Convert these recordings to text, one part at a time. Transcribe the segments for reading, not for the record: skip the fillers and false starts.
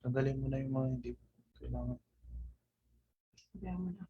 Tanggalin mo na yung mga hindi kailangan. Sabihan mo na.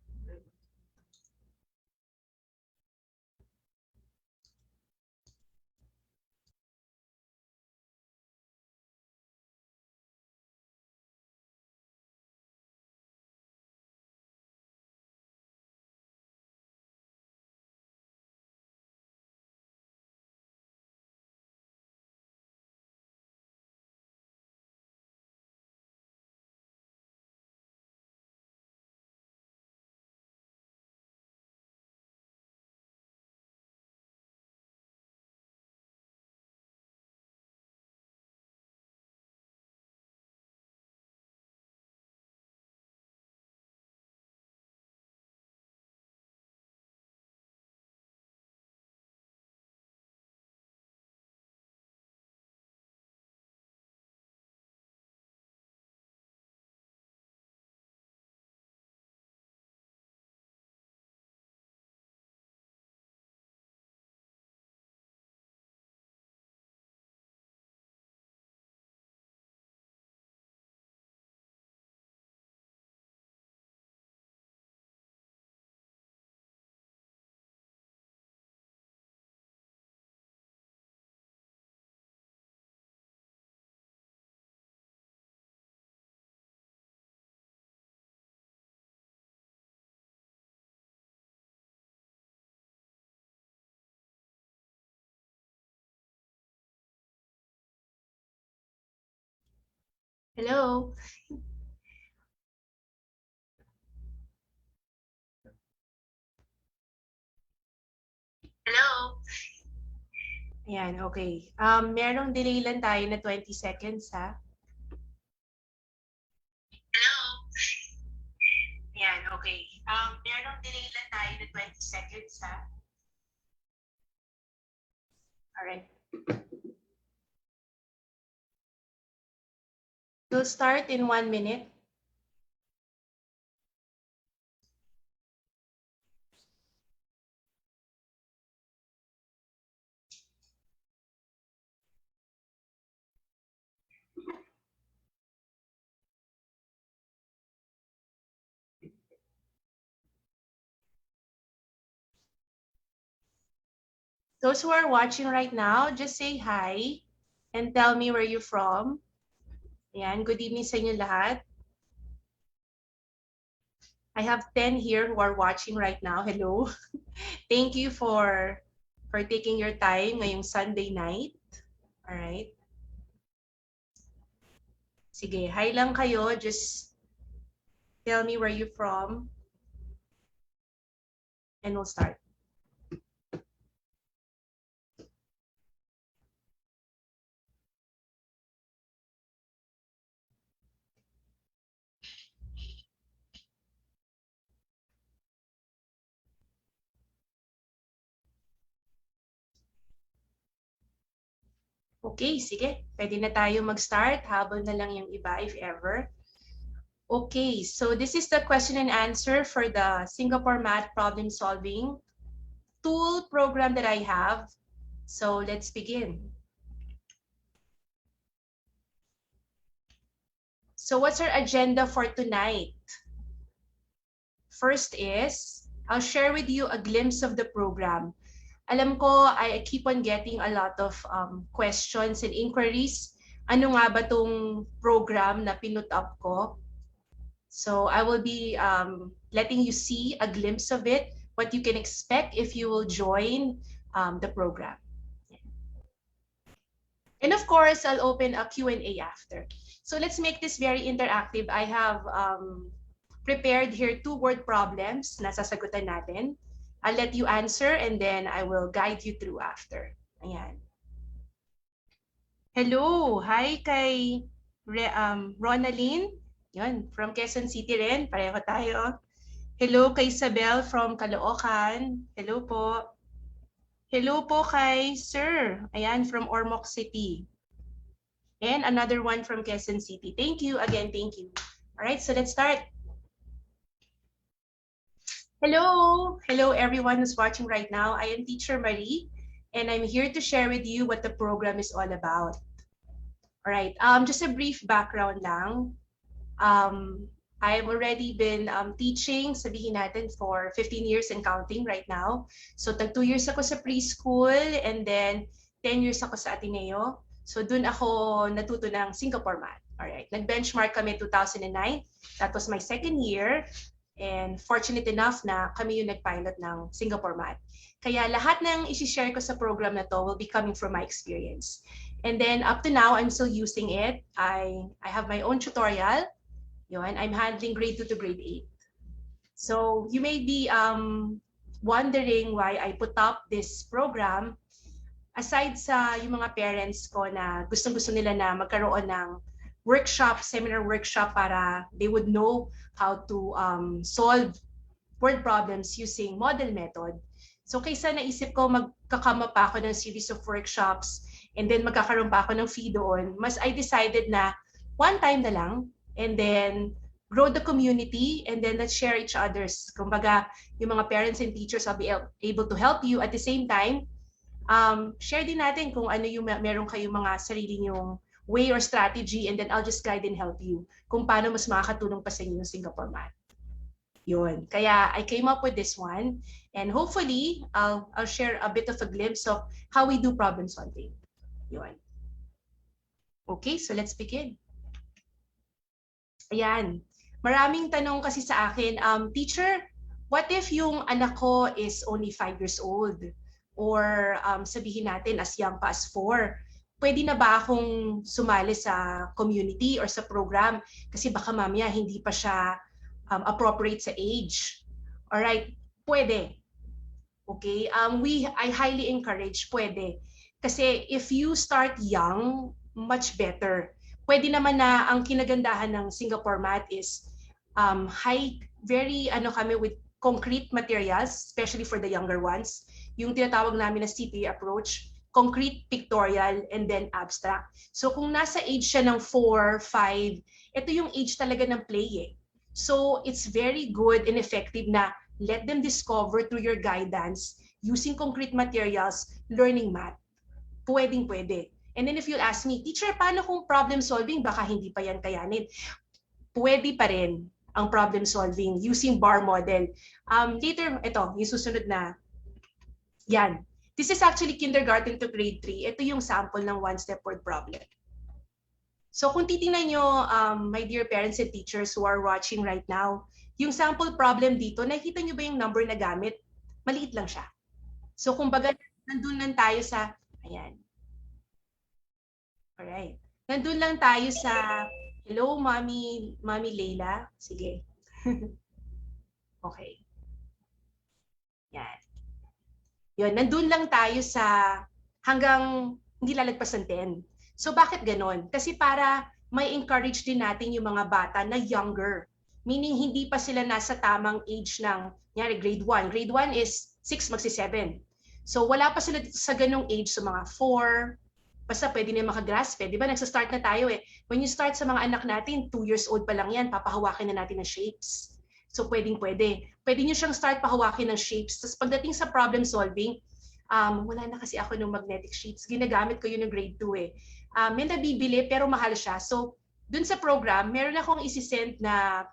Hello? Hello? Ayan, okay. Merong delay lang tayo na 20 seconds, ha? Hello? Ayan, okay. Merong delay lang tayo na 20 seconds, ha? Alright. We'll start in 1 minute. Those who are watching right now, just say hi and tell me where you're from. Ayan, good evening sa inyo lahat. I have 10 here who are watching right now. Hello. Thank you for taking your time ngayong Sunday night. All right. Sige, hi lang kayo. Just tell me where you're from and we'll start. Okay, sige. Pwede na tayo mag-start. Habol na lang yung iba if ever. Okay, so this is the question and answer for the Singapore Math Problem Solving tool program that I have. So let's begin. So what's our agenda for tonight? First is, I'll share with you a glimpse of the program. Alam ko, I keep on getting a lot of questions and inquiries. Ano nga ba tong program na pinut up ko? So I will be letting you see a glimpse of it, what you can expect if you will join the program. And of course, I'll open a Q&A after. So let's make this very interactive. I have prepared here 2 word problems na sasagutan natin. I'll let you answer and then I will guide you through after. Ayan. Hello! Hi kay Ronaline. Yun, from Quezon City rin. Pareho tayo. Hello kay Isabel from Caloocan. Hello po. Hello po kay Sir. Ayan, from Ormoc City. And another one from Quezon City. Thank you again. Thank you. All right, so let's start. Hello! Hello everyone who's watching right now. I am Teacher Marie, and I'm here to share with you what the program is all about. All right, just a brief background lang. I've already been teaching, sabihin natin, for 15 years and counting right now. So, 2 years ako sa preschool and then 10 years ako sa Ateneo. So, dun ako natuto ng Singapore Math. Alright, nag-benchmark kami 2009. That was my second year. And fortunate enough na kami yung nag-pilot ng Singapore Math. Kaya lahat ng isi-share ko sa program na to will be coming from my experience. And then up to now, I'm still using it. I have my own tutorial. Yun, I'm handling grade 2 to grade 8. So you may be wondering why I put up this program. Aside sa yung mga parents ko na gustong-gusto nila na magkaroon ng workshop, seminar workshop para they would know how to solve word problems using model method. So kaysa naisip ko magkakama pa ako ng series of workshops and then magkakaroon pa ako ng fee doon, mas I decided na one time na lang and then grow the community and then let's share each other's. Kumbaga, yung mga parents and teachers will be able to help you at the same time. Share din natin kung ano yung meron kayong mga sarili nyong way or strategy and then I'll just guide and help you kung paano mas makakatulong pa sa inyo yung Singapore Math. Yun. Kaya I came up with this one and hopefully I'll share a bit of a glimpse of how we do problem solving. Yun. Okay, so let's begin. Ayan. Maraming tanong kasi sa akin, teacher, what if yung anak ko is only 5 years old? Or sabihin natin as young pa as 4? Pwede na ba akong sumali sa community or sa program? Kasi baka mamaya hindi pa siya appropriate sa age. Alright, pwede. Okay, I highly encourage, pwede. Kasi if you start young, much better. Pwede naman na ang kinagandahan ng Singapore Math is kami with concrete materials, especially for the younger ones. Yung tinatawag namin na CPA approach, concrete, pictorial, and then abstract. So kung nasa age siya ng 4, 5, ito yung age talaga ng play eh. So it's very good and effective na let them discover through your guidance using concrete materials, learning math. Pwedeng-pwede. And then if you'll ask me, teacher, paano kung problem solving? Baka hindi pa yan kayanin. Pwede pa rin ang problem solving using bar model. Later, ito, yung susunod na, yan. This is actually kindergarten to grade 3. Ito yung sample ng one-step word problem. So kung titingnan nyo, my dear parents and teachers who are watching right now, yung sample problem dito, nakikita nyo ba yung number na gamit? Maliit lang siya. So kumbaga, nandun lang tayo sa, ayan. Alright. Nandun lang tayo sa, hello, Mami Leila. Sige. Okay. Yan. Yun, nandun lang tayo sa hanggang hindi lalagpas ng 10. So bakit ganon? Kasi para may encourage din natin yung mga bata na younger. Meaning hindi pa sila nasa tamang age ng, nyari, grade 1. Grade 1 is 6 magsi-7. So wala pa sila sa ganong age, so mga 4, basta pwede na makagrasp. Di ba? Nagsa-start na tayo eh. When you start sa mga anak natin, 2 years old pa lang yan, papahawakin na natin ng shapes. So pwedeng-pwede. Pwede nyo siyang start pahawakin ng shapes. Tapos pagdating sa problem solving, wala na kasi ako ng magnetic sheets. Ginagamit ko yun ng grade 2 eh. May nabibili pero mahal siya. So dun sa program, meron akong isi-send na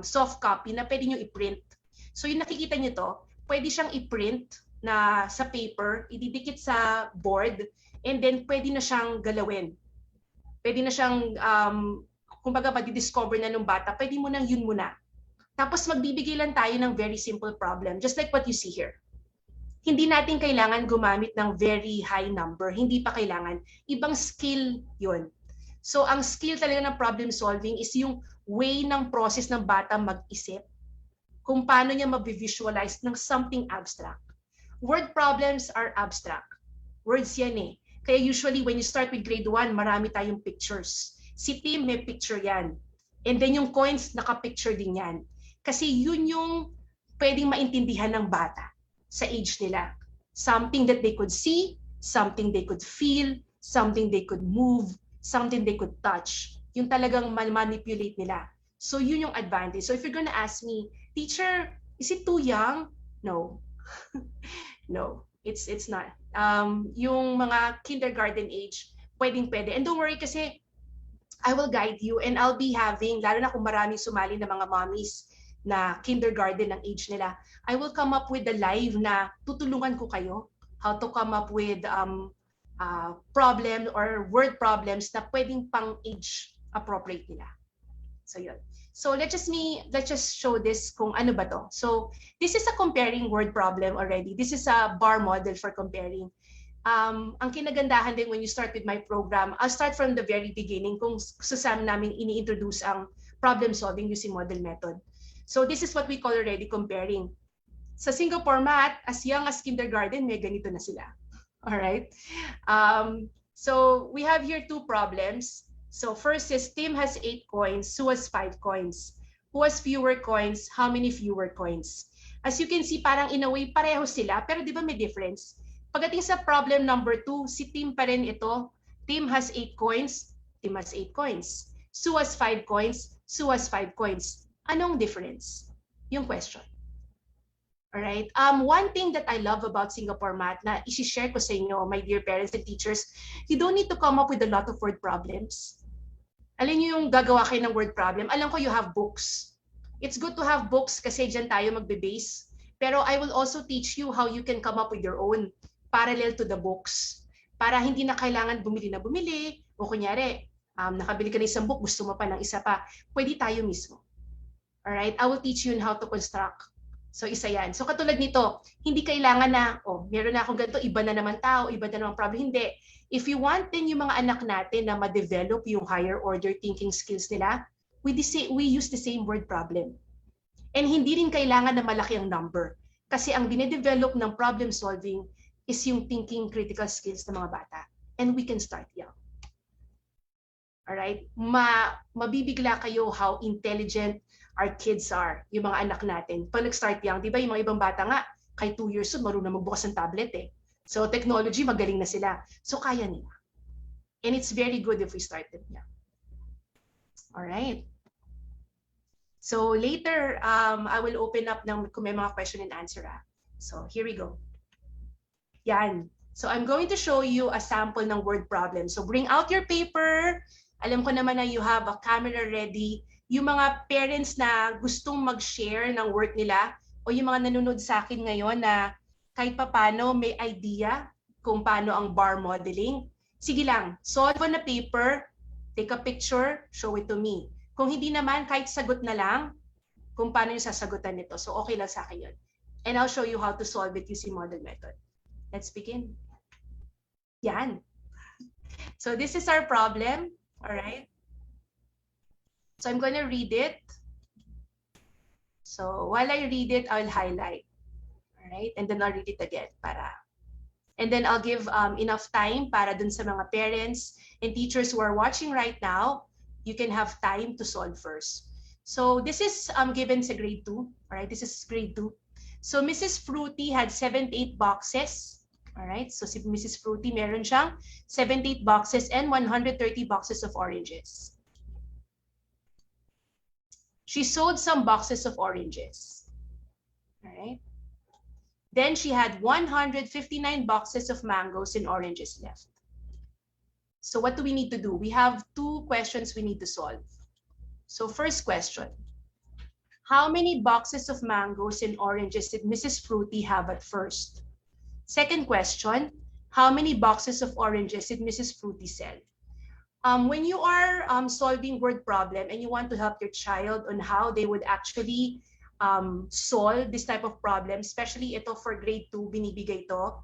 soft copy na pwede nyo i-print. So yung nakikita nyo to, pwede siyang i-print na sa paper, ididikit sa board, and then pwede na siyang galawin. Pwede na siyang, kumbaga madi-discover na nung bata, pwede mo nang yun muna. Tapos magbibigay lang tayo ng very simple problem, just like what you see here. Hindi natin kailangan gumamit ng very high number, hindi pa kailangan. Ibang skill yun. So ang skill talaga ng problem solving is yung way ng process ng bata mag-isip, kung paano niya mag-visualize ng something abstract. Word problems are abstract. Words yan eh. Kaya usually when you start with grade 1, marami tayong pictures. Si Tim may picture yan. And then yung coins, naka-picture din yan. Kasi yun yung pwedeng maintindihan ng bata sa age nila. Something that they could see, something they could feel, something they could move, something they could touch. Yung talagang manipulate nila. So yun yung advantage. So if you're gonna ask me, teacher, is it too young? No. No, it's not. Yung mga kindergarten age, pwedeng-pwede. And don't worry kasi I will guide you and I'll be having, lalo na kung maraming sumali na mga mommies na kindergarten ng age nila, I will come up with a live na tutulungan ko kayo how to come up with problem or word problems na pwedeng pang age appropriate nila. So yun. So let's just show this kung ano ba to. So this is a comparing word problem already. This is a bar model for comparing. Ang kinagandahan din when you start with my program, I'll start from the very beginning kung saan namin ini-introduce ang problem solving using model method. So this is what we call already comparing. Sa Singapore math, as young as kindergarten, may ganito na sila. All right. So we have here two problems. So first is Tim has 8 coins, Sue has 5 coins. Who has fewer coins? How many fewer coins? As you can see, parang in a way, pareho sila, pero di ba may difference? Pagdating sa problem number 2, si Tim pa rin ito. Tim has 8 coins, Tim has 8 coins. Sue has 5 coins, Sue has 5 coins. Anong difference? Yung question. Alright. One thing that I love about Singapore Math na isi-share ko sa inyo, my dear parents and teachers, you don't need to come up with a lot of word problems. Alin niyo yung gagawa kayo ng word problem? Alam ko you have books. It's good to have books kasi dyan tayo magbe-base. Pero I will also teach you how you can come up with your own parallel to the books. Para hindi na kailangan bumili na bumili. O kunyari, nakabili ka ng isang book, gusto mo pa ng isa pa. Pwede tayo mismo. Alright? I will teach you on how to construct. So isa yan. So katulad nito, hindi kailangan na, meron na akong ganito, iba na naman tao, iba na naman problem. Hindi. If you want din yung mga anak natin na ma-develop yung higher order thinking skills nila, we use the same word problem. And hindi rin kailangan na malaki ang number. Kasi ang dinedevelop ng problem solving is yung thinking critical skills ng mga bata. And we can start young. Alright? Mabibigla kayo how intelligent our kids are, yung mga anak natin. Pag nag-start young, di ba yung mga ibang bata nga, kahit 2 years old, marunong magbukas ng tablet eh. So technology, magaling na sila. So kaya nila. And it's very good if we start them young. Alright. So later, I will open up kung may mga question and answer. So here we go. Yan. So I'm going to show you a sample ng word problem. So bring out your paper. Alam ko naman na you have a camera ready. Yung mga parents na gustong mag-share ng work nila o yung mga nanonood sa akin ngayon na kahit papano may idea kung paano ang bar modeling, sige lang, solve on a paper, take a picture, show it to me. Kung hindi naman, kahit sagot na lang kung paano yung sasagutan nito. So okay lang sa akin yun. And I'll show you how to solve it using model method. Let's begin. Yan. So this is our problem. All right. So I'm going to read it. So while I read it, I'll highlight. All right. And then I'll read it again. And then I'll give enough time para dun sa mga parents and teachers who are watching right now, you can have time to solve first. So this is given sa grade 2. All right. This is grade 2. So Mrs. Fruity had 78 boxes. All right. So si Mrs. Fruity, meron siyang 78 boxes and 130 boxes of oranges. She sold some boxes of oranges. All right. Then she had 159 boxes of mangoes and oranges left. So what do we need to do? We have 2 questions we need to solve. So first question, how many boxes of mangoes and oranges did Mrs. Fruity have at first? Second question, how many boxes of oranges did Mrs. Fruity sell? When you are solving word problem and you want to help your child on how they would actually solve this type of problem, especially ito for grade 2, binibigay ito.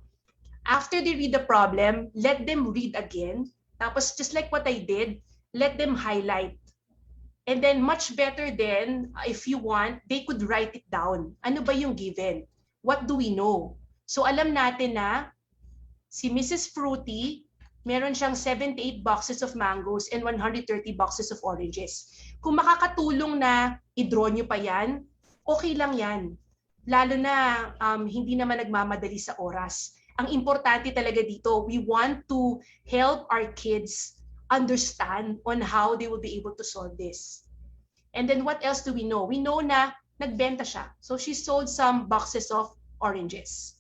After they read the problem, let them read again. Tapos just like what I did, let them highlight. And then much better then, if you want, they could write it down. Ano ba yung given? What do we know? So alam natin na si Mrs. Fruity, meron siyang 78 boxes of mangoes and 130 boxes of oranges. Kung makakatulong na i-draw nyo pa yan, okay lang yan. Lalo na hindi naman nagmamadali sa oras. Ang importante talaga dito, we want to help our kids understand on how they will be able to solve this. And then what else do we know? We know na nagbenta siya. So she sold some boxes of oranges.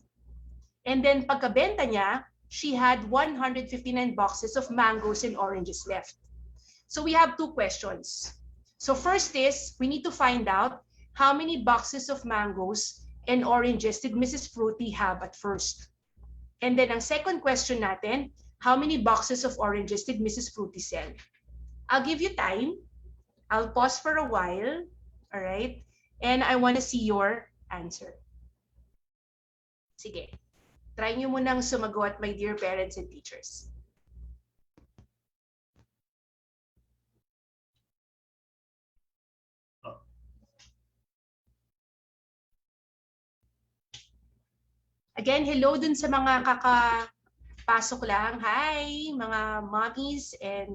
And then pagkabenta niya, she had 159 boxes of mangoes and oranges left. So we have two questions. So first is, we need to find out how many boxes of mangoes and oranges did Mrs. Fruity have at first? And then ang second question natin, how many boxes of oranges did Mrs. Fruity sell? I'll give you time. I'll pause for a while. All right? And I want to see your answer. Sige. Try nyo munang sumagot, my dear parents and teachers. Again, hello dun sa mga kakapasok lang. Hi, mga mommies and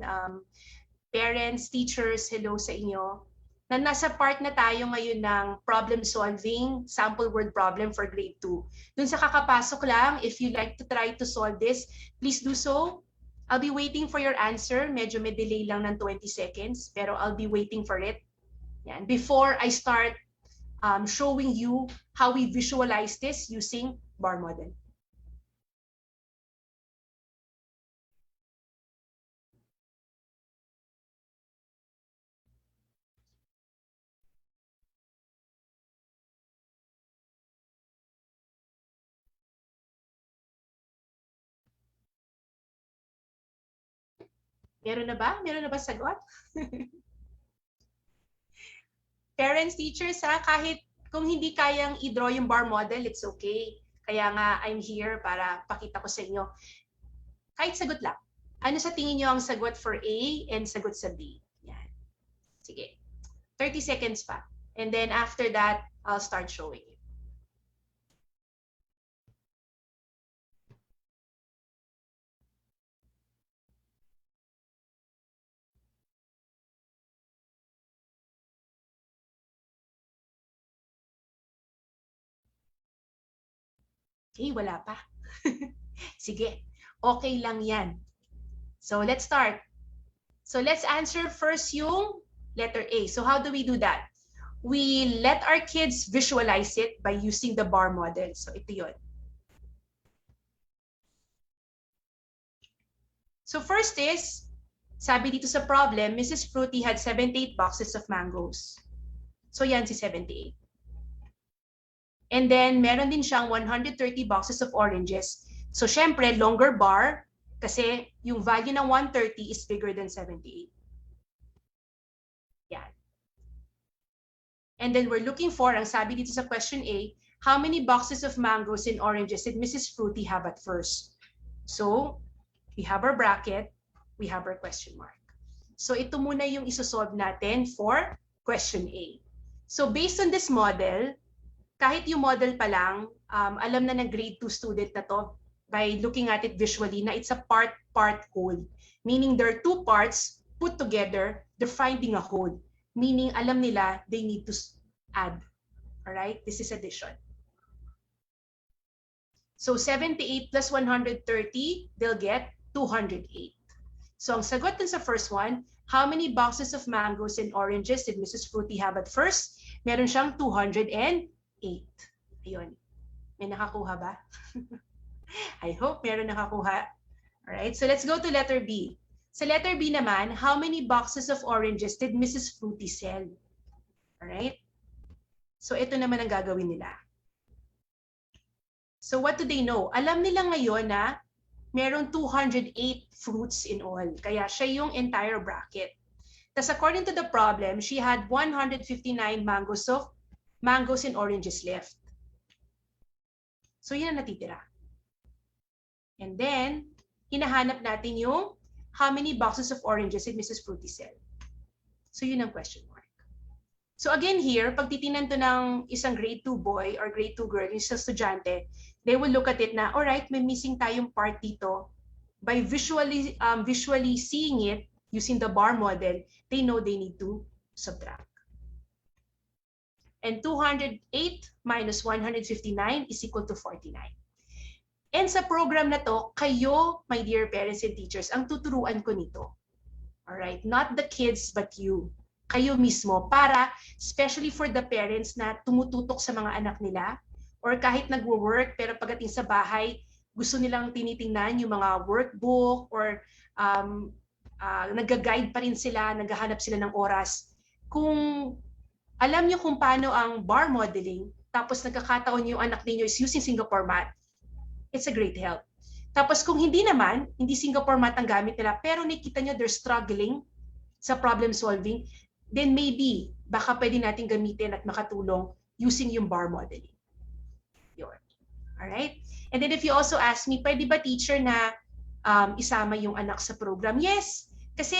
parents, teachers, hello sa inyo. Nasa part na tayo ngayon ng problem solving, sample word problem for grade 2. Dun sa kakapasok lang, if you like to try to solve this, please do so. I'll be waiting for your answer. Medyo may delay lang ng 20 seconds, pero I'll be waiting for it. Yan. Before I start showing you how we visualize this using bar model. Meron na ba? Meron na ba sagot? Parents, teachers, kahit kung hindi kayang i-draw yung bar model, it's okay. Kaya nga, I'm here para pakita ko sa inyo. Kahit sagot lang. Ano sa tingin nyo ang sagot for A and sagot sa B? Yan. Sige. 30 seconds pa. And then after that, I'll start showing you. Okay, wala pa. Sige. Okay lang yan. So let's start. So let's answer first yung letter A. So how do we do that? We let our kids visualize it by using the bar model. So ito yun. So first is, sabi dito sa problem, Mrs. Fruity had 78 boxes of mangoes. So yan si 78. And then meron din siyang 130 boxes of oranges. So syempre, longer bar kasi yung value ng 130 is bigger than 78. Yan. And then we're looking for, ang sabi dito sa question A, how many boxes of mangoes and oranges did Mrs. Fruity have at first? So we have our bracket, we have our question mark. So ito muna yung isosolve natin for question A. So based on this model, kahit yung model pa lang, alam na ng grade 2 student na to by looking at it visually na it's a part-part whole. Meaning there are two parts put together, they're finding a whole. Meaning alam nila they need to add. Alright? This is addition. So 78 plus 130, they'll get 208. So ang sagot dun sa first one, how many boxes of mangoes and oranges did Mrs. Fruity have at first? Meron siyang 208. Ayun. May nakakuha ba? I hope meron nakakuha. Alright, so let's go to letter B. Sa letter B naman, how many boxes of oranges did Mrs. Fruity sell? Alright? So ito naman ang gagawin nila. So what do they know? Alam nila ngayon na meron 208 fruits in all. Kaya siya yung entire bracket. Tapos according to the problem, she had 159 mangoes and oranges left. So yun ang natitira. And then, hinahanap natin yung how many boxes of oranges did Mrs. Fruity sell? So yun ang question mark. So again here, pag titingnan to ng isang grade 2 boy or grade 2 girl, isang estudyante, they will look at it na, alright, may missing tayong part dito. By visually seeing it using the bar model, they know they need to subtract. And 208 minus 159 is equal to 49. And sa program na to, kayo, my dear parents and teachers, ang tuturuan ko nito. Alright? Not the kids, but you. Kayo mismo. Para, especially for the parents na tumututok sa mga anak nila, or kahit nagwo-work, pero pagdating sa bahay, gusto nilang tinitingnan yung mga workbook or nag-guide pa rin sila, naghahanap sila ng oras. Kung alam niyo kung paano ang bar modeling, tapos nagkakataon yung anak ninyo is using Singapore math, it's a great help. Tapos kung hindi naman, hindi Singapore math ang gamit nila, pero nakita nyo they're struggling sa problem solving, then maybe, baka pwede natin gamitin at makatulong using yung bar modeling. Yun. Alright? And then if you also ask me, pwede ba teacher na isama yung anak sa program? Yes, kasi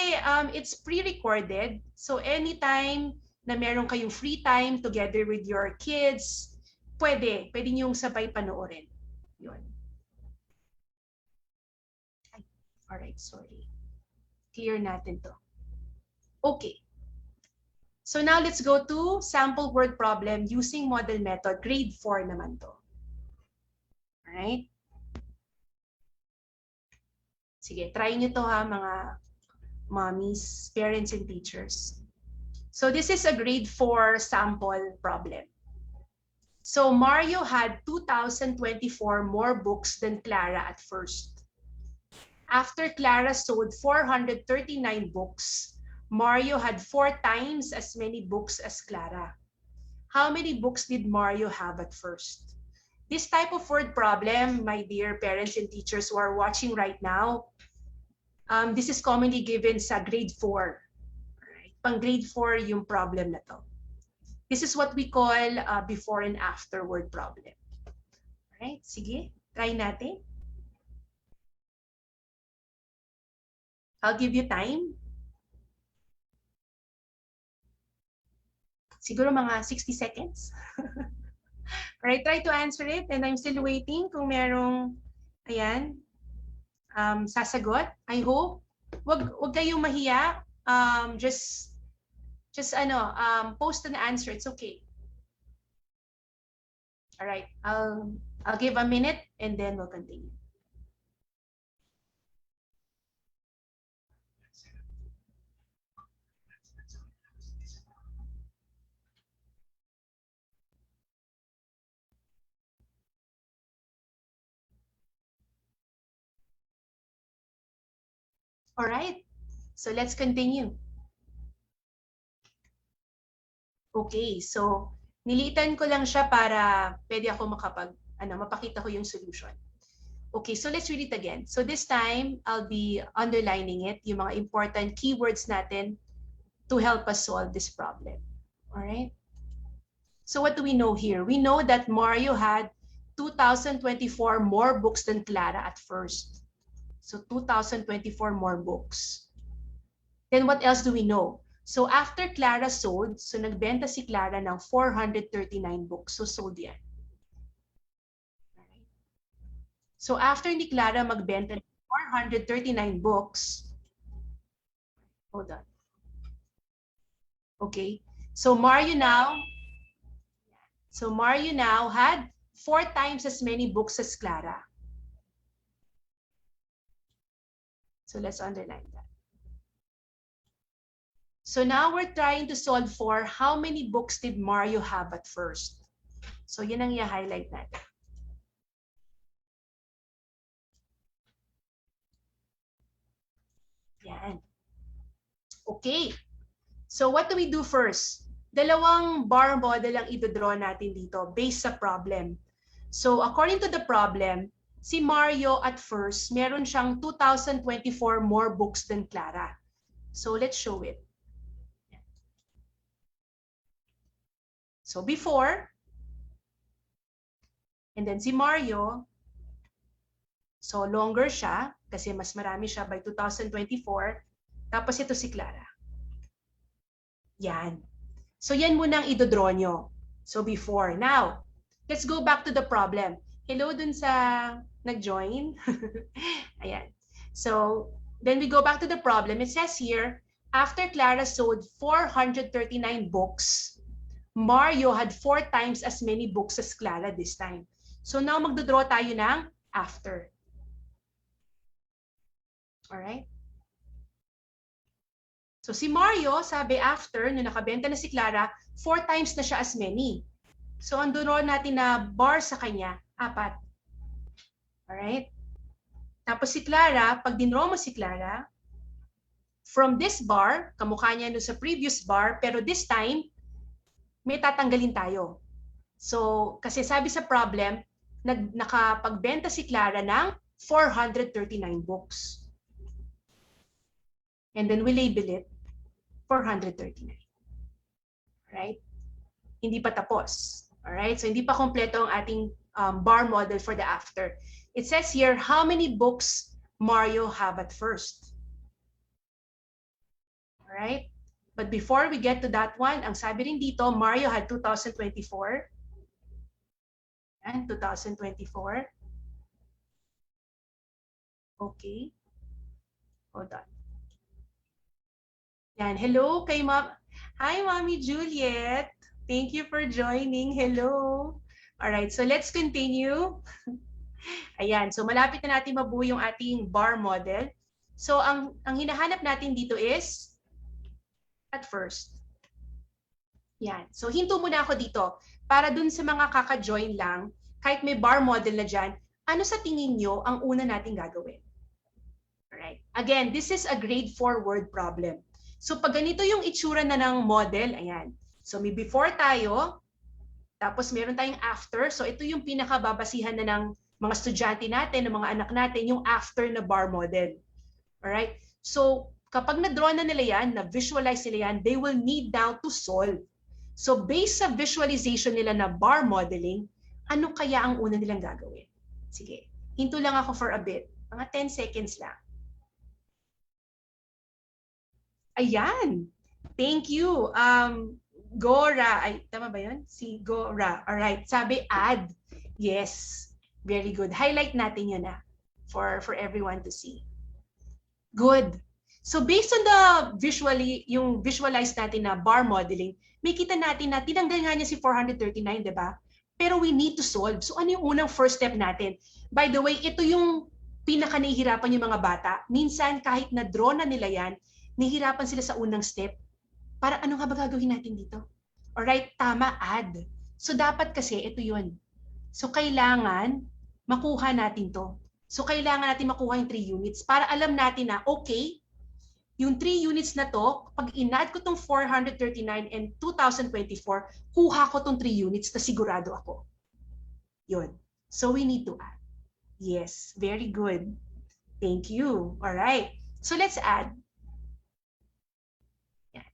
it's pre-recorded. So anytime na meron kayong free time together with your kids, pwede niyong sabay panoorin. Yun. Alright, sorry. Clear natin to. Okay. So now let's go to sample word problem using model method. Grade 4 naman to. Alright? Sige, try nyo to ha, mga mommies, parents, and teachers. So this is a grade 4 sample problem. So Mario had 2,024 more books than Clara at first. After Clara sold 439 books, Mario had 4 times as many books as Clara. How many books did Mario have at first? This type of word problem, my dear parents and teachers who are watching right now, this is commonly given sa grade 4. Right? Pang grade 4 yung problem na to. This is what we call before and after word problem. Alright, sige, try natin. I'll give you time. Siguro mga 60 seconds. Alright, try to answer it and I'm still waiting kung merong, ayan, sasagot. I hope. Wag kayong mahiya. Just post an answer. It's okay. Alright, I'll give a minute and then we'll continue. All right, so let's continue. Okay, so nilitan ko lang siya para pwede ako mapakita ko yung solution. Okay, so let's read it again. So this time, I'll be underlining it, yung mga important keywords natin to help us solve this problem. All right? So what do we know here? We know that Mario had 2,024 more books than Clara at first. So 2,024 more books. Then what else do we know? So after Clara sold, so nagbenta si Clara ng 439 books. So sold yan. So after ni Clara magbenta ng 439 books, hold on. Okay, so Mario now had 4 times as many books as Clara. So let's underline that. So now we're trying to solve for how many books did Mario have at first. So yun ang i-highlight natin. Yan. Okay. So what do we do first? Dalawang bar model ang i-draw natin dito based sa problem. So according to the problem, si Mario at first, meron siyang 2,024 more books than Clara. So let's show it. So before, and then si Mario, so longer siya, kasi mas marami siya by 2024. Tapos ito si Clara. Yan. So yan muna ang i-draw nyo. So before. Now, let's go back to the problem. Hello dun sa nag-join. Ayan. So, then we go back to the problem. It says here, after Clara sold 439 books, Mario had 4 times as many books as Clara this time. So now magdodraw tayo ng after. Alright? So si Mario, sabi after, nung nakabenta na si Clara, 4 times na siya as many. So ang draw natin na bar sa kanya, 4. Alright? Tapos si Clara, pag dinraw mo si Clara, from this bar, kamukha niya no sa previous bar, pero this time, may tatanggalin tayo. So, kasi sabi sa problem, nakapagbenta si Clara ng 439 books. And then we label it 439. Right? Hindi pa tapos. Alright? So, hindi pa kompleto ang ating bar model for the after. It says here, how many books Mario have at first? Alright? But before we get to that one, ang sabi rin dito, Mario had 2024. And 2024. Okay. Hold on. Yan. Hello kay Mom. Hi, Mommy Juliet. Thank you for joining. Hello. All right, so let's continue. Ayan, so malapit na natin mabuo yung ating bar model. So ang hinahanap natin dito is at first. Yan. So hinto muna ako dito para dun sa mga kaka-join lang, kahit may bar model na dyan, ano sa tingin nyo ang una nating gagawin? Alright. Again, this is a grade 4 word problem. So pag ganito yung itsura na ng model, ayan. So may before tayo, tapos meron tayong after. So ito yung pinakababasihan na ng mga estudyante natin, ng mga anak natin, yung after na bar model. Alright? So kapag na-draw na nila yan, na-visualize nila yan, they will need now to solve. So based sa visualization nila na bar modeling, ano kaya ang una nilang gagawin? Sige, hinto lang ako for a bit. Mga 10 seconds lang. Ayan. Thank you. Gora. Ay, tama ba yun? Si Gora. Alright. Sabi add. Yes. Very good. Highlight natin yun for everyone to see. Good. So based on the yung visualize natin na bar modeling, may kita natin na tinanggal nga niya si 439, di ba? Pero we need to solve. So ano yung unang first step natin? By the way, ito yung pinaka-nahihirapan yung mga bata. Minsan kahit na-draw na nila yan, nahihirapan sila sa unang step. Para ano nga ba gagawin natin dito? Alright, tama, add. So dapat kasi ito yun. So kailangan makuha natin to. So kailangan natin makuha yung 3 units para alam natin na okay, yung 3 units na to, pag in-add ko tong 439 and 2024, kuha ko tong 3 units na sigurado ako. Yun. So we need to add. Yes, very good. Thank you. All right. So let's add. Yan.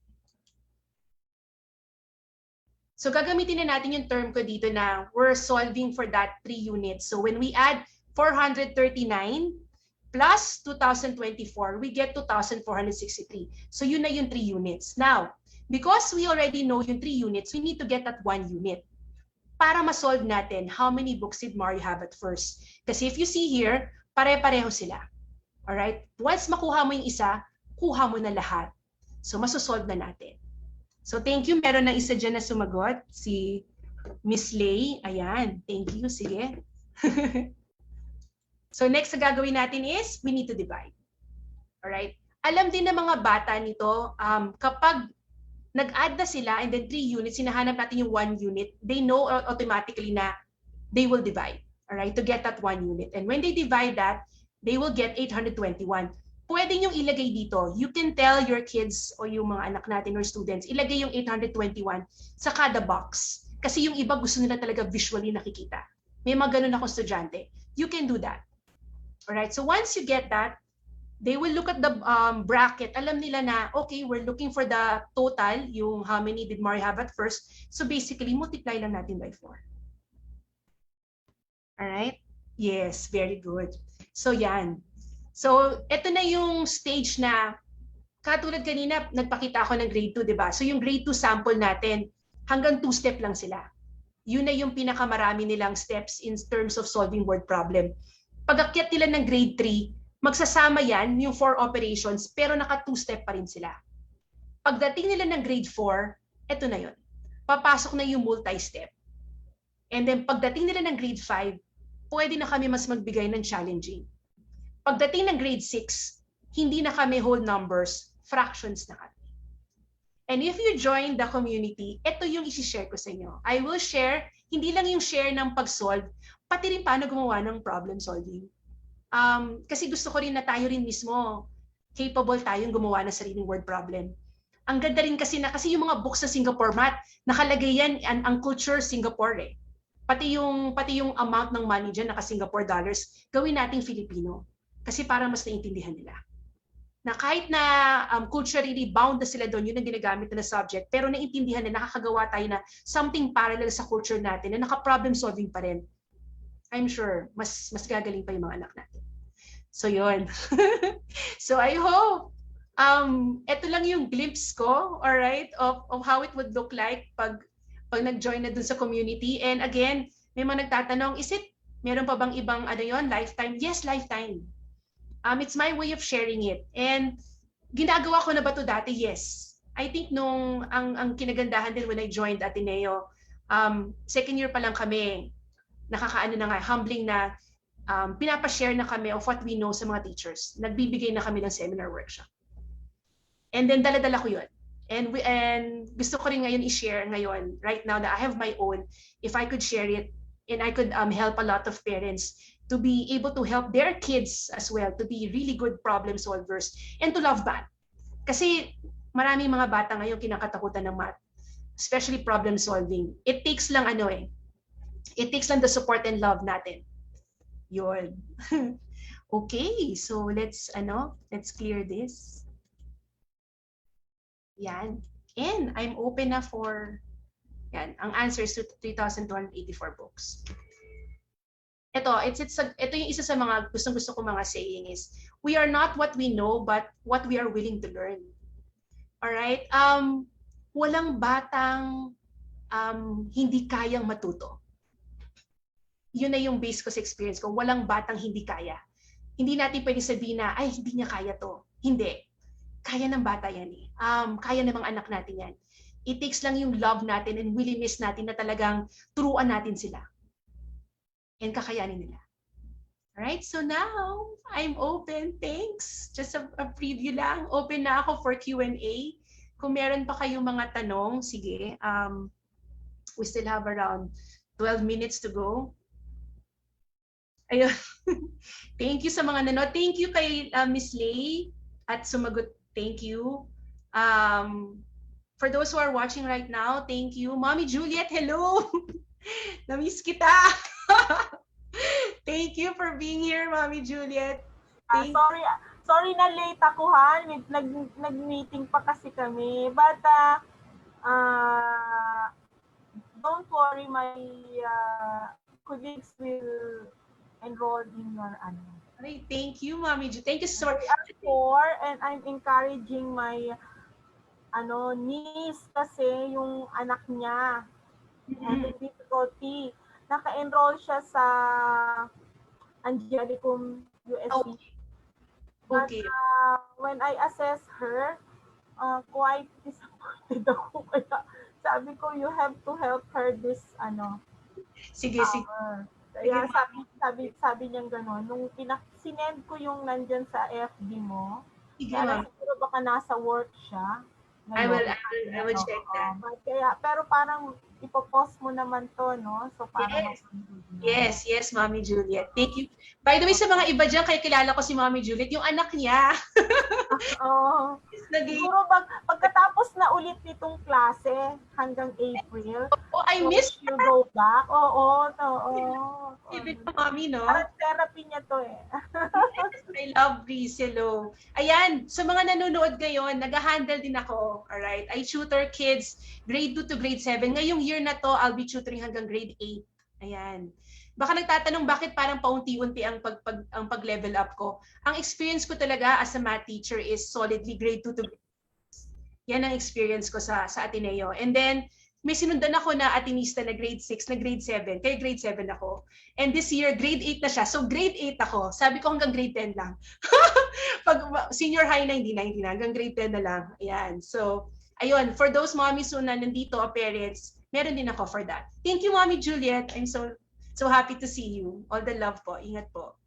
So gagamitin na natin yung term ko dito na we're solving for that 3 units. So when we add 439, plus 2024, we get 2,463. So yun na yung 3 units. Now, because we already know yung 3 units, we need to get that 1 unit para ma-solve natin how many books did Mario have at first. Kasi if you see here, pare-pareho sila. Alright? Once makuha mo yung isa, kuha mo na lahat. So masosolve na natin. So thank you. Meron na isa dyan na sumagot. Si Miss Lay. Ayan. Thank you. Sige. So next na gagawin natin is, we need to divide. Alright? Alam din ng mga bata nito, kapag nag-add na sila and then 3 units, hinahanap natin yung 1 unit, they know automatically na they will divide. Alright? To get that 1 unit. And when they divide that, they will get 821. Pwede nyo ilagay dito. You can tell your kids o yung mga anak natin or students, ilagay yung 821 sa kada box. Kasi yung iba gusto nila talaga visually nakikita. May mga ganun ako estudyante. You can do that. Alright, so once you get that, they will look at the bracket. Alam nila na, okay, we're looking for the total, yung how many did Mario have at first. So basically, multiply lang natin by 4. Alright? Yes, very good. So yan. So ito na yung stage na, katulad kanina, nagpakita ako ng grade 2, di ba? So yung grade 2 sample natin, hanggang 2 step lang sila. Yun na yung pinakamarami nilang steps in terms of solving word problem. Pag-akyat nila ng grade 3, magsasama yan, yung 4 operations, pero naka 2 step pa rin sila. Pagdating nila ng grade 4, eto na yun. Papasok na yung multi-step. And then pagdating nila ng grade 5, pwede na kami mas magbigay ng challenging. Pagdating ng grade 6, hindi na kami whole numbers, fractions na kami. And if you join the community, eto yung isi-share ko sa inyo. I will share, hindi lang yung share ng pag-solve, pati rin paano gumawa ng problem solving. Kasi gusto ko rin na tayo rin mismo capable tayong gumawa ng sariling word problem. Ang ganda rin kasi yung mga books sa Singapore, Matt, nakalagay yan ang culture Singapore eh. Pati yung amount ng money dyan, naka-Singapore dollars, gawin nating Filipino. Kasi para mas naintindihan nila. Na kahit na culturally bound na sila doon, yun ang ginagamit na subject, pero naintindihan na nakakagawa tayo na something parallel sa culture natin na naka-problem solving pa rin. I'm sure, mas gagaling pa yung mga anak natin. So yun. So I hope, ito lang yung glimpse ko, alright, of how it would look like pag nag-join na dun sa community. And again, may mga nagtatanong, meron pa bang ibang lifetime? Yes, lifetime. It's my way of sharing it. And ginagawa ko na ba to dati? Yes. I think ang kinagandahan din when I joined Ateneo, second year pa lang kami, humbling na pinapashare na kami of what we know sa mga teachers. Nagbibigay na kami ng seminar workshop. And then dala-dala ko yun. And gusto ko rin ngayon i-share ngayon, right now that I have my own, if I could share it and I could help a lot of parents to be able to help their kids as well, to be really good problem solvers and to love math. Kasi maraming mga bata ngayon kinakatakutan ng math, especially problem solving. It takes lang it takes lang the support and love natin. Yun. Okay, so let's clear this. Yan. And I'm open na for yan. Ang answers to 3,284 books. Ito yung isa sa mga gusto ko mga saying is, we are not what we know, but what we are willing to learn. Alright? Walang batang hindi kayang matuto. Yun na yung base ko sa experience ko. Walang batang hindi kaya. Hindi natin pwede sabihin na, ay, hindi niya kaya to. Hindi. Kaya ng bata yan eh. Kaya ng mga anak natin yan. It takes lang yung love natin and willingness natin na talagang turuan natin sila. And kakayanin nila. Alright, so now, I'm open. Thanks. Just a preview lang. Open na ako for Q&A. Kung meron pa kayong mga tanong, sige. We still have around 12 minutes to go. Ayun. Thank you sa mga nanood. Thank you kay Miss Lay at sumagot. Thank you. For those who are watching right now, thank you. Mommy Juliet, hello. Namiss kita. Thank you for being here, Mommy Juliet. Sorry na late ako ha. Nag-meeting pa kasi kami. But don't worry, my colleagues will enroll in your Right, thank you, Mommy Juliet. Thank you so much. And I'm encouraging my niece kasi yung anak niya having difficulty. Naka-enroll siya sa Angelicum USC. But when I assess her, quite disappointed ako. Kaya sabi ko, you have to help her this Sige. Kaya sabi niya gano'n. Nung sinend ko yung nandyan sa FB mo, siguro baka nasa work siya. I will check that. Pero parang ipopost mo naman to, no? So parang Yes, Mommy Juliet. Thank you. By the way, sa mga iba dyan, kaya kilala ko si Mommy Juliet, yung anak niya. Siguro pagkatapos na ulit nitong klase hanggang April, I missed you go back. Oo. Favorite pa, Mommy, no? Parang therapy niya to eh. I love Reese. Hello. Ayan, sa mga nanonood ngayon, nag-handle din ako. Alright? I tutor kids grade 2 to grade 7. Ngayong year na to, I'll be tutoring hanggang grade 8. Ayan. Baka nagtatanong bakit parang paunti-unti ang pag-level up ko. Ang experience ko talaga as a math teacher is solidly grade 2 to grade 6. Yan ang experience ko sa Ateneo. And then, may sinundan ako na Atenista na grade 6, na grade 7. Kaya grade 7 ako. And this year, grade 8 na siya. So grade 8 ako. Sabi ko hanggang grade 10 lang. Pag senior high na, hindi na. Hanggang grade 10 na lang. Ayan. So, ayun. For those mommies who na nandito, parents, meron din ako for that. Thank you, Mommy Juliet. I'm so happy to see you. All the love po. Ingat po.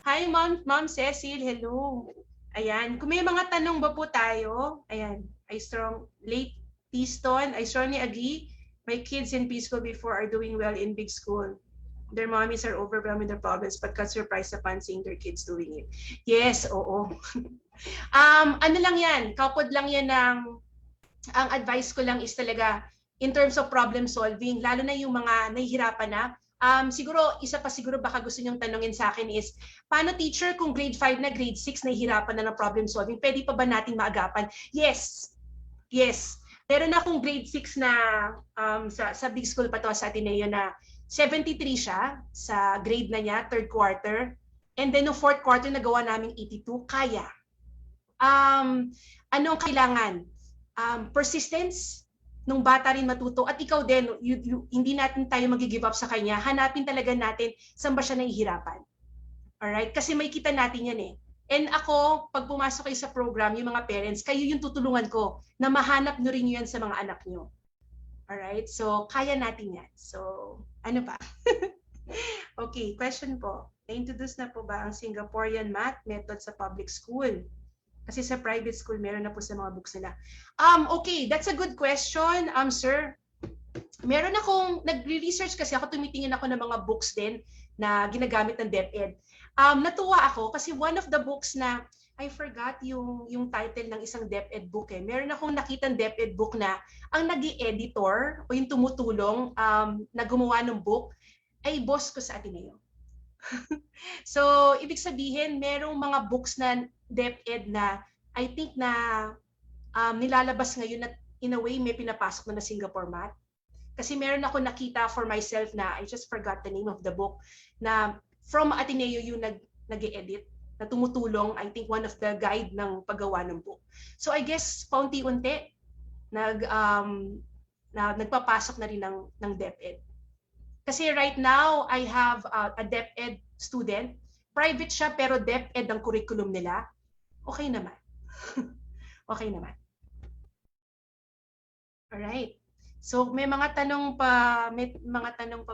Hi, Mom Cecil. Hello. Ayan. Kung may mga tanong ba po tayo, ayan. Late Piston, I strongly agree. My kids in preschool before are doing well in big school. Their mommies are overwhelmed with their problems but got surprised upon seeing their kids doing it. Yes, oo. Ano lang yan, kapod lang yan ng, ang advice ko lang is talaga, in terms of problem solving, lalo na yung mga nahihirapan na, siguro, isa pa siguro baka gusto nyong tanungin sa akin is, paano teacher kung grade 5 na, grade 6 nahihirapan na ng problem solving, pwede pa ba natin maagapan? Yes, yes. Meron na akong grade 6 na sa big school pa to sa Ateneo na 73 siya sa grade na niya, third quarter. And then no fourth quarter nagawa namin 82, kaya. Anong kailangan? Persistence, nung bata rin matuto, at ikaw din, hindi natin tayo mag-give up sa kanya, hanapin talaga natin saan ba siya nahihirapan. Alright? Kasi may kita natin yan eh. And ako, pag pumasok kayo sa program, yung mga parents, kayo yung tutulungan ko na mahanap nyo rin yan sa mga anak nyo. Alright? So, kaya natin yan. So, ano pa? Okay, question po. Na-introduce na po ba ang Singaporean math method sa public school? Kasi sa private school, meron na po sa mga books nila. Okay, that's a good question, sir. Meron akong, nagre-research kasi ako, tumitingin ako ng mga books din na ginagamit ng DepEd. Natuwa ako kasi one of the books na, I forgot yung title ng isang DepEd book eh. Meron akong nakitang DepEd book na ang nag-i-editor o yung tumutulong na gumawa ng book ay boss ko sa Ateneo. So, ibig sabihin, merong mga books na DepEd na I think na nilalabas ngayon na in a way may pinapasok na Singapore math. Kasi meron ako nakita for myself na I just forgot the name of the book na from Ateneo yung nag-e-edit na tumutulong, I think one of the guide ng paggawa ng book. So I guess paunti-unti nagpapasok na rin ng DepEd. Kasi right now, I have a DepEd student. Private siya, pero DepEd ang curriculum nila. Okay naman. Okay naman. Alright. So, may mga tanong pa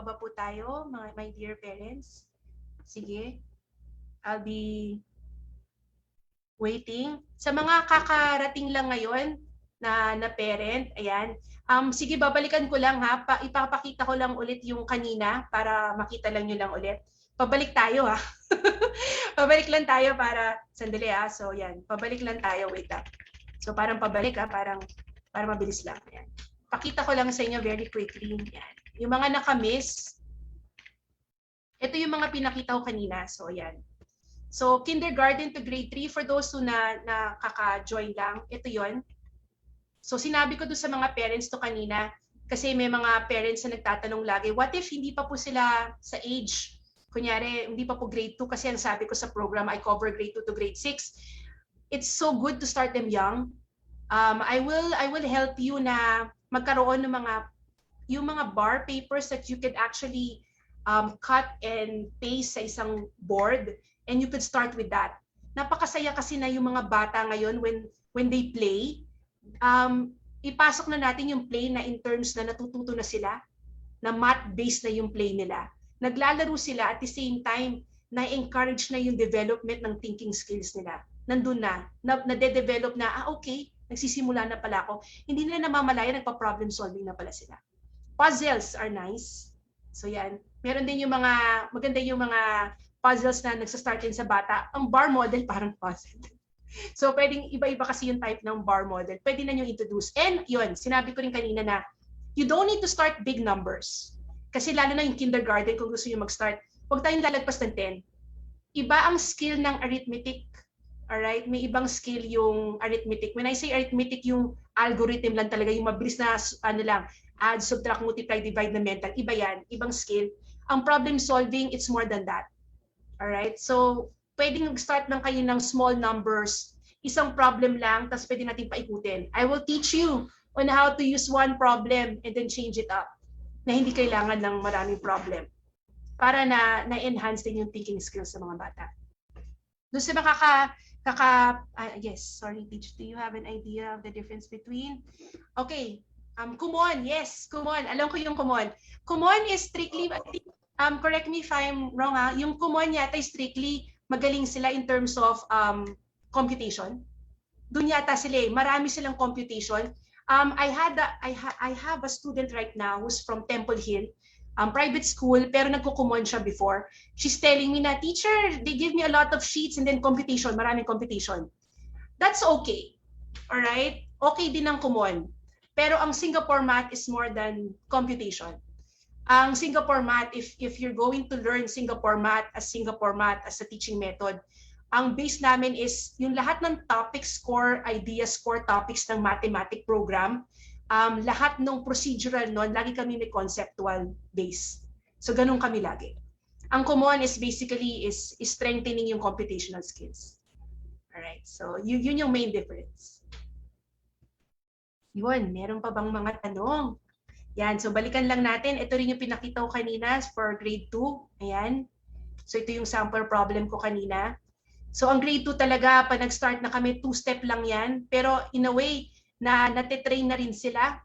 ba po tayo, my dear parents? Sige. I'll be waiting. Sa mga kakarating lang ngayon na parent, ayan. Sige, babalikan ko lang ha. Ipapakita ko lang ulit yung kanina para makita lang nyo lang ulit. Pabalik tayo ha. Pabalik lang tayo para, sandali ha. So yan, pabalik lang tayo, wait up. So parang pabalik ha, para mabilis lang. Ayan. Pakita ko lang sa inyo very quickly. Yan. Yung mga nakamiss, ito yung mga pinakita ko kanina. So yan. So kindergarten to grade 3, for those who nakaka-join lang, ito yon. So sinabi ko doon sa mga parents to kanina, kasi may mga parents na nagtatanong lagi, what if hindi pa po sila sa age? Kunyari, hindi pa po grade 2, kasi ang sabi ko sa program, I cover grade 2 to grade 6. It's so good to start them young. I will help you na magkaroon ng yung mga bar papers that you could actually cut and paste sa isang board, and you could start with that. Napakasaya kasi na yung mga bata ngayon when they play, ipasok na natin yung play na in terms na natututo na sila, na math-based na yung play nila. Naglalaro sila at the same time, na-encourage na yung development ng thinking skills nila. Nandun nade-develop na, okay, nagsisimula na pala ako. Hindi nila namamalaya, nagpa-problem solving na pala sila. Puzzles are nice. So yan. Meron din yung maganda yung mga puzzles na nagsastart din sa bata. Ang bar model parang puzzle. So pwedeng iba-iba kasi yung type ng bar model. Pwede na nyo introduce. And yun, sinabi ko rin kanina na you don't need to start big numbers. Kasi lalo na yung kindergarten, kung gusto nyo mag-start, huwag tayong lalagpas ng 10. Iba ang skill ng arithmetic. Alright? May ibang skill yung arithmetic. When I say arithmetic, yung algorithm lang talaga, yung mabilis na add, subtract, multiply, divide na mental. Iba yan. Ibang skill. Ang problem solving, it's more than that. Alright? So, pwedeng mag-start lang kayo ng small numbers. Isang problem lang, tapos pwede natin paikutin. I will teach you on how to use one problem and then change it up, na hindi kailangan ng maraming problem para na-enhance din yung thinking skills sa mga bata. Doon sa yes, sorry, teacher, do you have an idea of the difference between? Okay, kumon, yes, kumon. Alam ko yung kumon. Kumon is strictly, correct me if I'm wrong ha, yung kumon yata is strictly magaling sila in terms of computation. Doon yata sila, marami silang computation. I have a student right now who's from Temple Hill, private school, pero nagkukumon siya before. She's telling me na, teacher, they give me a lot of sheets and then computation, maraming computation. That's okay. Alright? Okay din ang common. Pero ang Singapore math is more than computation. Ang Singapore math, if you're going to learn Singapore math as a teaching method, ang base namin is yung lahat ng topics, core ideas, core topics ng mathematic program, lahat ng procedural nun, lagi kami may conceptual base. So ganun kami lagi. Ang common is basically is strengthening yung computational skills. Alright, so yun yung main difference. Yun, meron pa bang mga tanong? Yan, so balikan lang natin. Ito rin yung pinakita ko kanina for grade 2. Ayan. So ito yung sample problem ko kanina. So ang grade 2 talaga, pag nag-start na kami, 2-step lang yan. Pero in a way, na natitrain na rin sila.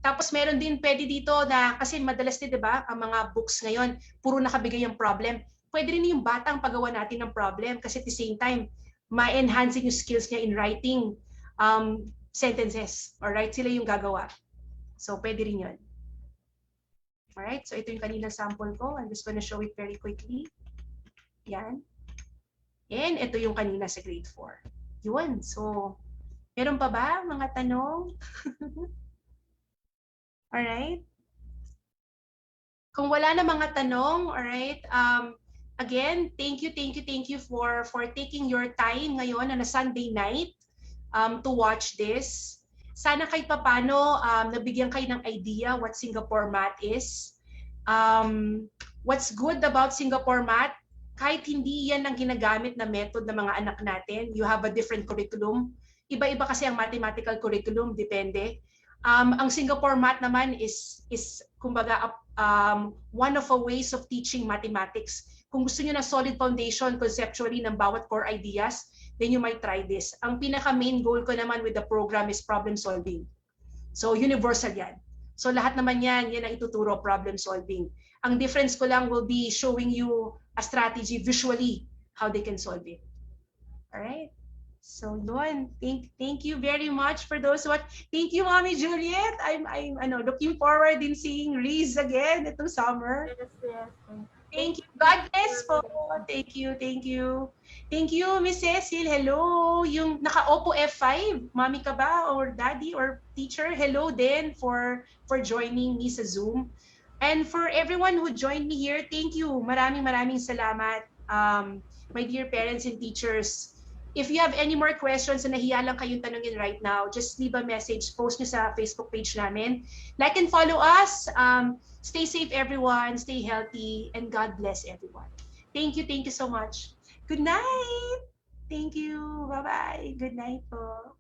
Tapos meron din pwede dito na, kasi madalas din, di ba, ang mga books ngayon, puro nakabigay yung problem. Pwede rin yung batang paggawa natin ng problem kasi at the same time, ma-enhancing yung skills niya in writing sentences. Alright, sila yung gagawa. So, pwede rin yun. Alright, so ito yung kaninang sample ko. I'm just gonna show it very quickly. Yan. And ito yung kanina sa grade 4. Yun. So, meron pa ba mga tanong? Alright. Kung wala na mga tanong, alright, again, thank you for taking your time ngayon on a Sunday night to watch this. Sana kahit papano nabigyan kayo ng idea what Singapore math is. What's good about Singapore math, kahit hindi yan ang ginagamit na method ng mga anak natin, you have a different curriculum. Iba-iba kasi ang mathematical curriculum, depende. Ang Singapore math naman is kumbaga one of a ways of teaching mathematics. Kung gusto niyo na solid foundation conceptually ng bawat core ideas, then you might try this. Ang pinaka-main goal ko naman with the program is problem solving. So, universal yan. So, lahat naman yan ang ituturo, problem solving. Ang difference ko lang will be showing you a strategy visually, how they can solve it. Alright? So, yun. Thank you very much for those what. Thank you, Mommy Juliet. I'm looking forward in seeing Reese again itong summer. Yes, yes. Thank you. God bless po. Thank you. Thank you, Miss Cecil. Hello. Yung naka-Oppo F5, mommy ka ba? Or daddy or teacher? Hello din for joining me sa Zoom. And for everyone who joined me here, thank you. Maraming salamat. My dear parents and teachers. If you have any more questions na nahiya lang kayong tanungin right now, just leave a message, post nyo sa Facebook page namin. Like and follow us. Stay safe, everyone. Stay healthy. And God bless everyone. Thank you so much. Good night. Thank you. Bye-bye. Good night po.